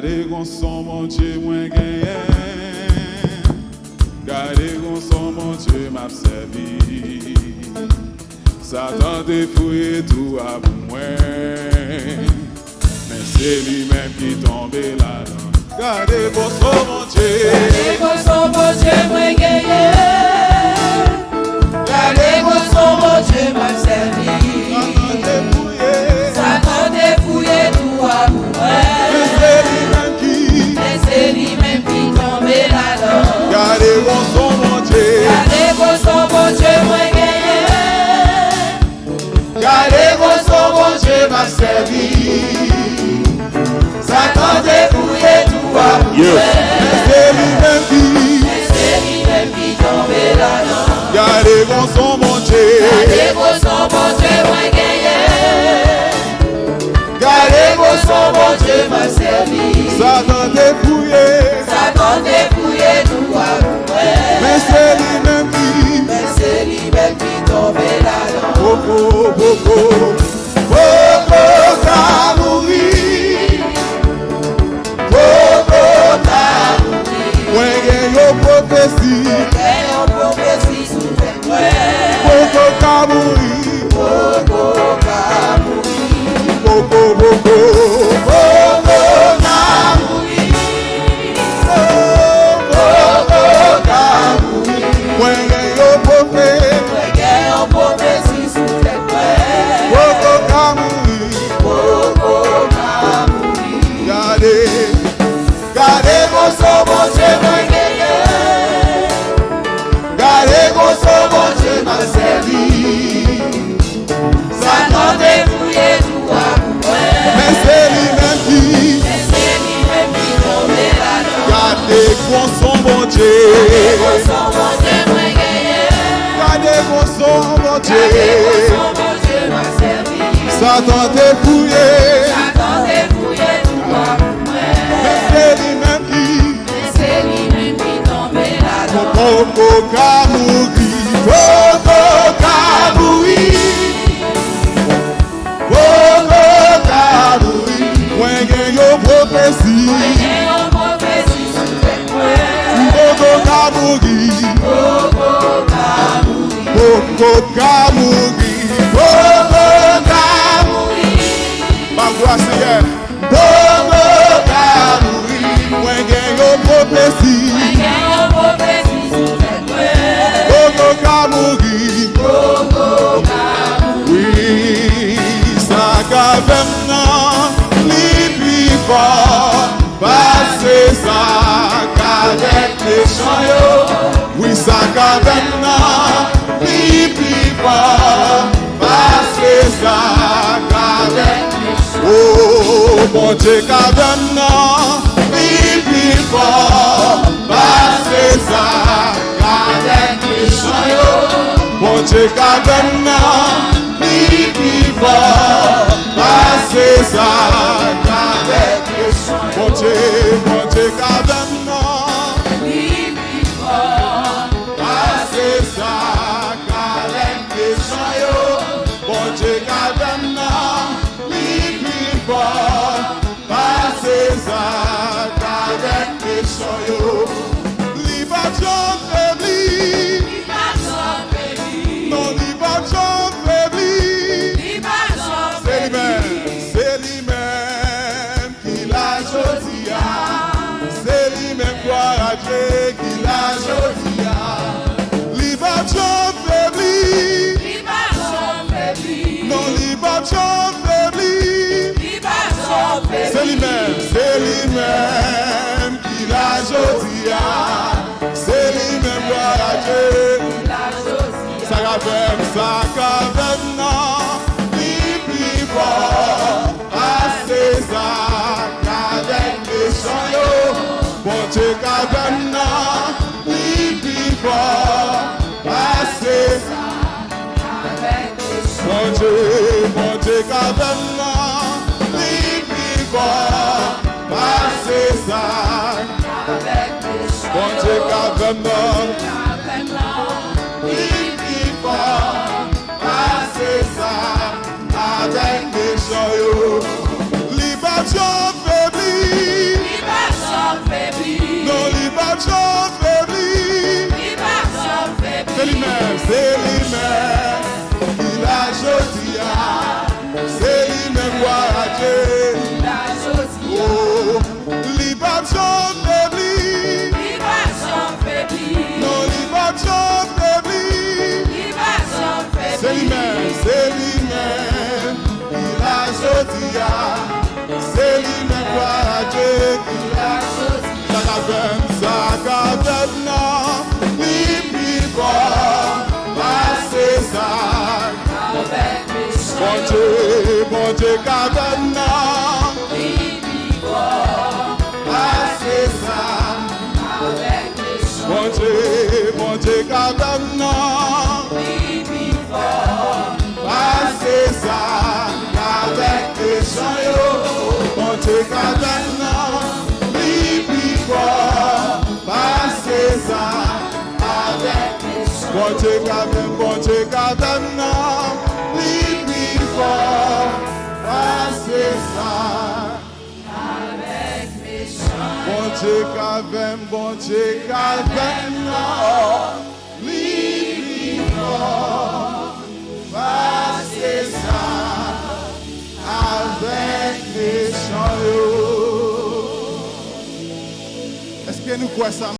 Gardez qu'on son mon Dieu moins gagné. Gardez qu'on son mon Dieu m'a servi. Satan défouillé tout à moi. Mais c'est lui-même qui tombe là-dedans. Gardez qu'on son mon Dieu. Gardez qu'on son mon Dieu moins gagné. Gardez qu'on son mon Dieu m'a servi. Satan défouillé tout à moi. C'est lui-même qui tombe là-dedans. Gardez qu'on son mon Dieu. Gardez qu'on son bon Dieu moins gagné. Gardez qu'on son mon Dieu m'a servi. Satan dépouillé tout à moi. C'est lui-même qui tombe là-dedans. Gardez qu'on son mon Dieu. Gardez qu'on son bon Dieu moins gagné. Gardez qu'on son bon Dieu m'a servi. Satan dépouillé. Satan dépouillé tout à moi. Mais c'est lui-même qui tombe là-dedans. Beaucoup, beaucoup, beaucoup t'a mouru. Beaucoup t'a mouru. Ouais, il y a une prophétie. Il y a une prophétie sous tes doigts. Beaucoup t'a mouru. Beaucoup t'a mouru. Beaucoup, beaucoup, beaucoup t'a mouru. Beaucoup t'a mouru. Ouais, il y a une prophétie. Il y a une prophétie sous tes doigts. Beaucoup t'a mouru. Beaucoup t'a mouru. Gardez, gardez vos son bon Dieu m'a gagné. Gardez vos son bon Dieu m'a servi. Satan dépouillé tout à moi. Mais c'est lui-même qui tombe là-dedans. gardez vos son bon Dieu. Gardez son bon Dieu moins gagné. Gardez vos son bon Dieu. Gardez son bon Dieu m'a servi. Satan dépouillé. Satan dépouillé tout à moi. Mais c'est lui-même qui tombe là-dedans. Coco Kamouri. Coco Kamouri. When you prophecy, Boko Kamugi, Boko Kamugi, Boko Kamugi, Bangwasiye, Boko Kamugi, when you prophecy, Boko Kamugi, oui, Sakavemna. Passer ça qu'avec les chants, oui ça qu'avec nous, pipi pas. Passer ça qu'avec les chants, oh mon Dieu qu'avec nous, pipi pas. Passer ça qu'avec les chants, mon Dieu qu'avec nous, pipi pas. Passer ça qu'avec mon Dieu, Kadana, passez ça, qu'avec les chants, mon Dieu, Kadana, passez ça, qu'avec les chants, libation faiblie, non, libation faiblie, c'est lui-même qui l'a choisi. C'est lui-même gloire à Dieu qui l'a choisi. Libation faiblie. Non, libation faiblie. C'est lui-même qui l'a choisi. C'est lui-même gloire à Dieu. Ça rappelle, ça rappelle, non, pipi fort. À César, avec les chants, bon Dieu, Kadana, pipi fort. À César, avec les chants, bon Dieu, Kadana, pipi fort. À César, avec les chants, bon Dieu, Kadana, pipi fort. À César, avec les chants. Libation faiblie. Kavem sa kavem nan, li pi bon, passer ça. Bon Dieu, kavem nan, li pi bon, passer ça. Bon Dieu, kavem nan, li pi bon, passer ça. Avec les gens yo, bon Dieu, kavem nan, li pi bon, passer ça. Avec les gens yo, bon Dieu, kavem nan, li pi bon, passer ça. avec mes chants. Bon Dieu, kavem nan, li pi bon, passer ça. Avec les chants. Est-ce que nous croyons ça?